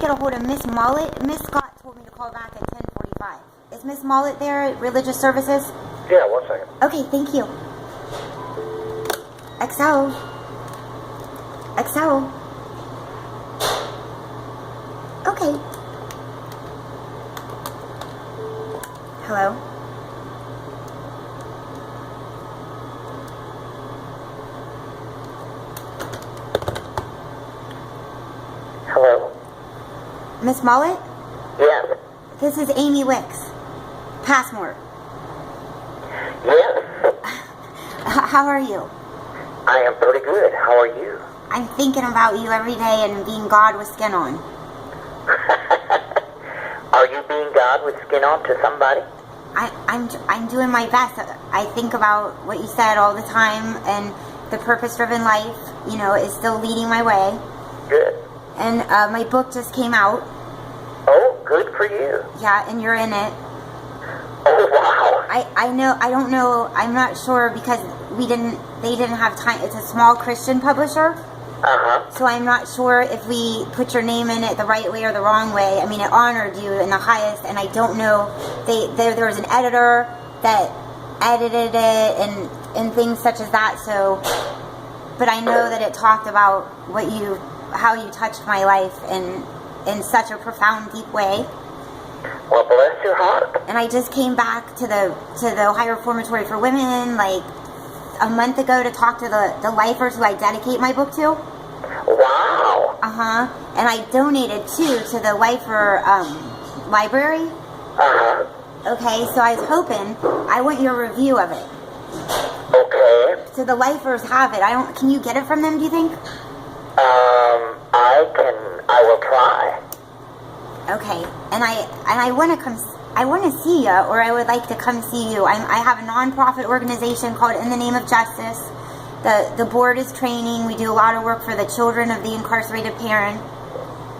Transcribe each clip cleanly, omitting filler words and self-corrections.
get a hold of Miss Mulett. Miss Scott told me to call back at 10:45. Is Miss Mulett there at Religious Services? Yeah, 1 second. Okay, thank you. XO. XO. Okay. Hello? Hello? Miss Mulett? Yes. This is Amy Wickes-Passmore. Yes. How are you? I am pretty good. How are you? I'm thinking about you every day and being God with skin on. Are you being God with skin on to somebody? I'm doing my best. I think about what you said all the time, and the purpose-driven life, you know, is still leading my way. Good. And my book just came out. Oh, good for you. Yeah, and you're in it. Oh, wow. I know, I don't know, I'm not sure because they didn't have time. It's a small Christian publisher. Uh-huh. So I'm not sure if we put your name in it the right way or the wrong way. I mean, it honored you in the highest, and I don't know. There was an editor that edited it and things such as that. So, but I know that it talked about how you touched my life in such a profound, deep way. Well, bless your heart. And I just came back to the Ohio Reformatory for Women like a month ago to talk to the lifers who I dedicate my book to. Wow. And I donated too to the lifer library. Okay, so I was hoping, I want your review of it. Okay. So the lifers have it. Can you get it from them, do you think? I will try. Okay, and I want to see you, or I would like to come see you. I have a non-profit organization called In the Name of Justice. The board is training. We do a lot of work for the children of the incarcerated parent.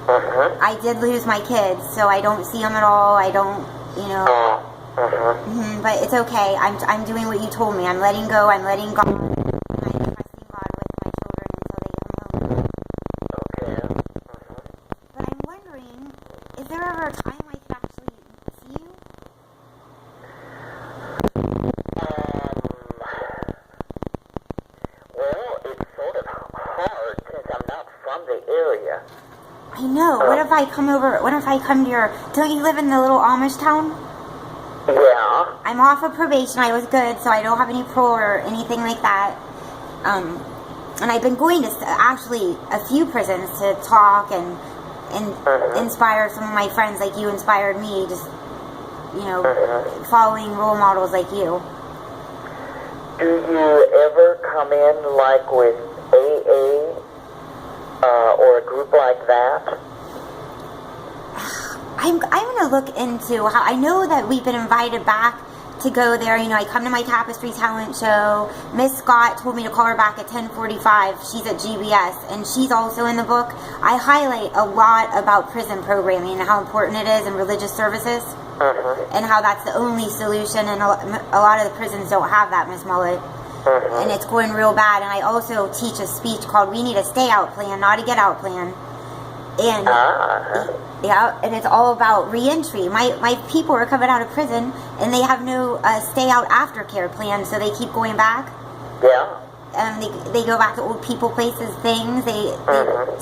I did lose my kids, so I don't see them at all. I don't, you know. But it's okay. I'm doing what you told me. I'm letting go. I'm letting God. I'm trusting God with my children until they come home. Okay. But I'm wondering, is there ever a time I could actually see you? Well, it's sort of hard since I'm not from the area. I know. What if I come over? What if I come to your... Don't you live in the little Amish town? Yeah. I'm off of probation. I was good, so I don't have any parole or anything like that. And I've been going to actually a few prisons to talk and inspire some of my friends like you inspired me, just, you know, following role models like you. Do you ever come in like with AA or a group like that? I'm going to look into how... I know that we've been invited back to go there. You know, I come to my Tapestry talent show. Miss Scott told me to call her back at 10:45. She's at GBS, and she's also in the book. I highlight a lot about prison programming and how important it is in religious services, and how that's the only solution, and a lot of the prisons don't have that, Miss Mulett. And it's going real bad. And I also teach a speech called "We Need a Stay Out Plan, Not a Get Out Plan." And yeah, and it's all about reentry. My people are coming out of prison, and they have no stay out aftercare plan, so they keep going back. Yeah. They go back to old people, places, things.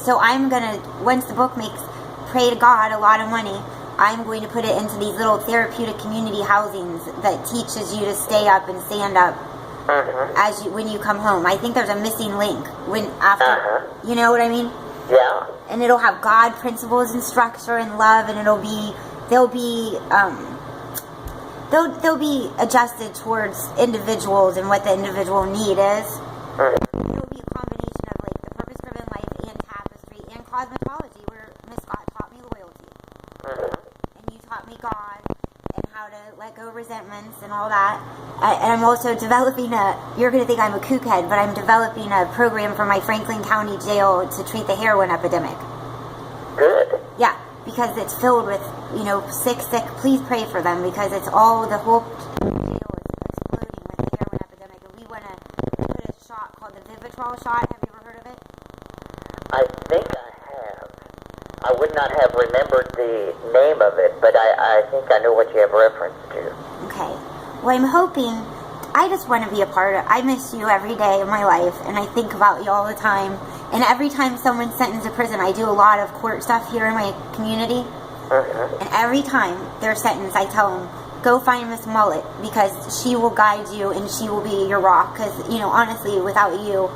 So I'm gonna, once the book makes, pray to God, a lot of money, I'm going to put it into these little therapeutic community housings that teaches you to stay up and stand up when you come home. I think there's a missing link you know what I mean? Yeah. And it'll have God principles and structure and love, and they'll be adjusted towards individuals and what the individual need is. It'll be a combination of like the purpose-driven life and Tapestry and cosmetology, where Miss Scott taught me loyalty, and you taught me God and how to let go of resentments and all that. And I'm also developing you're going to think I'm a kook head, but I'm developing a program for my Franklin County Jail to treat the heroin epidemic. Good. Yeah, because it's filled with, you know, sick. Please pray for them, because it's all, the whole jail is exploding with the heroin epidemic. And we want to put a shot called the Vivitrol shot. Have you ever heard of it? I think I have. I I would not have remembered the name of it, but I think I know what you have reference to. Okay. Well, I'm hoping, I just want to be a part of it. I miss you every day of my life, and I think about you all the time. And every time someone's sentenced to prison, I do a lot of court stuff here in my community. And every time they're sentenced, I tell them, go find Miss Mulett, because she will guide you and she will be your rock. Because, you know, honestly, without you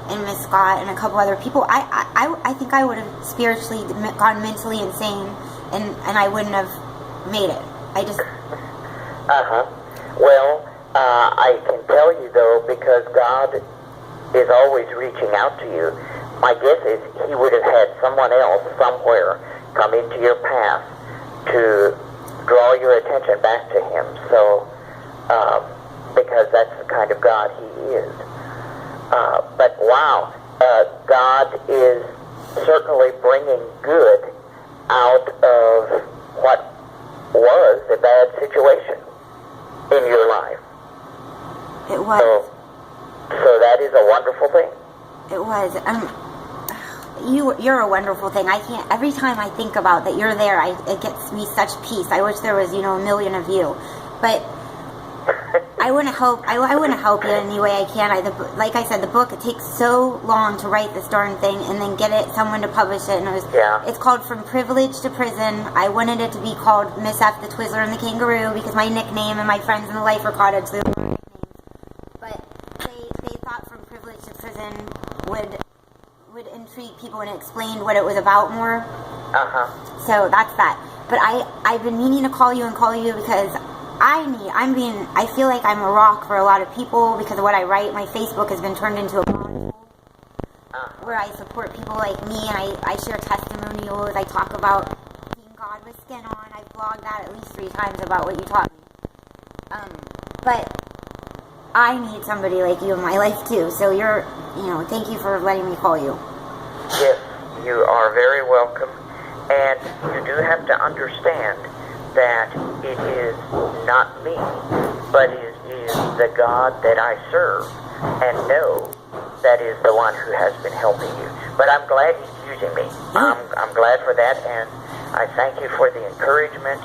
and Miss Scott and a couple other people, I think I would have spiritually gone mentally insane, and I wouldn't have made it. I just... Well, I can tell you, though, because God is always reaching out to you, my guess is he would have had someone else somewhere come into your path to draw your attention back to him. So, because that's the kind of God he is. But wow, God is certainly bringing good out of what was a bad situation in your life. It was. So that is a wonderful thing. It was. You're a wonderful thing. I can't. Every time I think about that you're there, it gets me such peace. I wish there was, a million of you, but I want to help. I want to help you in any way I can. Like I said, the book, it takes so long to write this darn thing and then get someone to publish it. And it's called From Privilege to Prison. I wanted it to be called Miss F, the Twizzler, and the Kangaroo, because my nickname and my friends in the Lifer Cottage, they were my nicknames. But they thought From Privilege to Prison would intrigue people, and it explained what it was about more. So that's that. But I've been meaning to call you because I feel like I'm a rock for a lot of people because of what I write. My Facebook has been turned into a bomb where I support people like me, and I share testimonials. I talk about seeing God with skin on. I've blogged that at least 3 times about what you taught me. But I need somebody like you in my life too. So thank you for letting me call you. Yes, you are very welcome. And you do have to understand that it is not me, but it is the God that I serve and know that is the one who has been helping you. But I'm glad he's using me. I'm glad for that, and I thank you for the encouragement.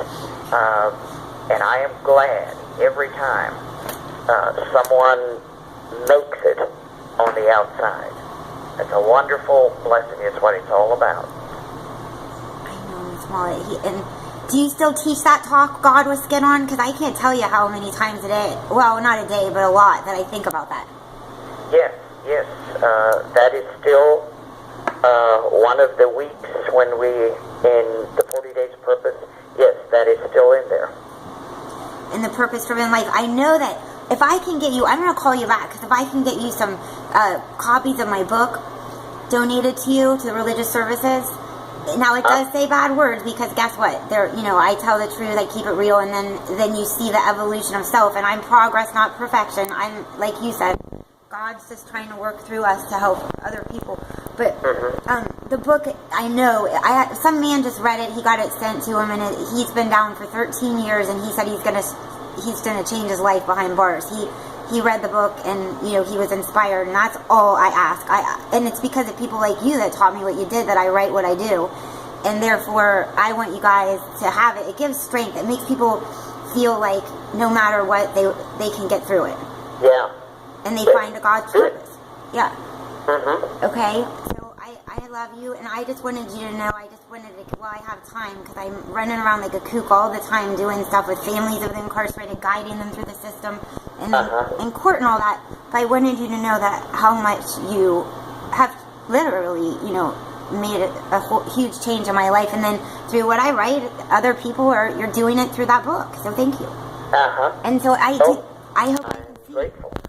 And I am glad every time someone makes it on the outside. It's a wonderful blessing. It's what it's all about. I know, Miss Mulett. And do you still teach that talk, God with Skin On? Because I can't tell you how many times a day, well, not a day, but a lot, that I think about that. Yes. That is still one of the weeks when we, in the 40 Days Purpose, yes, that is still in there. In the Purpose Driven Life, I know that if I can get you, I'm going to call you back, because if I can get you some copies of my book donated to you, to the religious services. Now, it does say bad words, because guess what? I tell the truth, I keep it real, and then you see the evolution of self, and I'm progress, not perfection. I'm, like you said, God's just trying to work through us to help other people. But the book, I know, some man just read it, he got it sent to him, and he's been down for 13 years, and he said he's gonna change his life behind bars. He read the book, and he was inspired, and that's all I ask. And it's because of people like you that taught me what you did that I write what I do, and therefore I want you guys to have it. It gives strength. It makes people feel like no matter what, they can get through it. Yeah. And they find a God's purpose. Yeah. Okay. So I love you, and I just wanted you to know. I have time, because I'm running around like a kook all the time doing stuff with families of the incarcerated, guiding them through the system, and in court and all that. But I wanted you to know that how much you have literally, made a whole huge change in my life. And then through what I write, other people you're doing it through that book. So thank you. And so I hope I can see.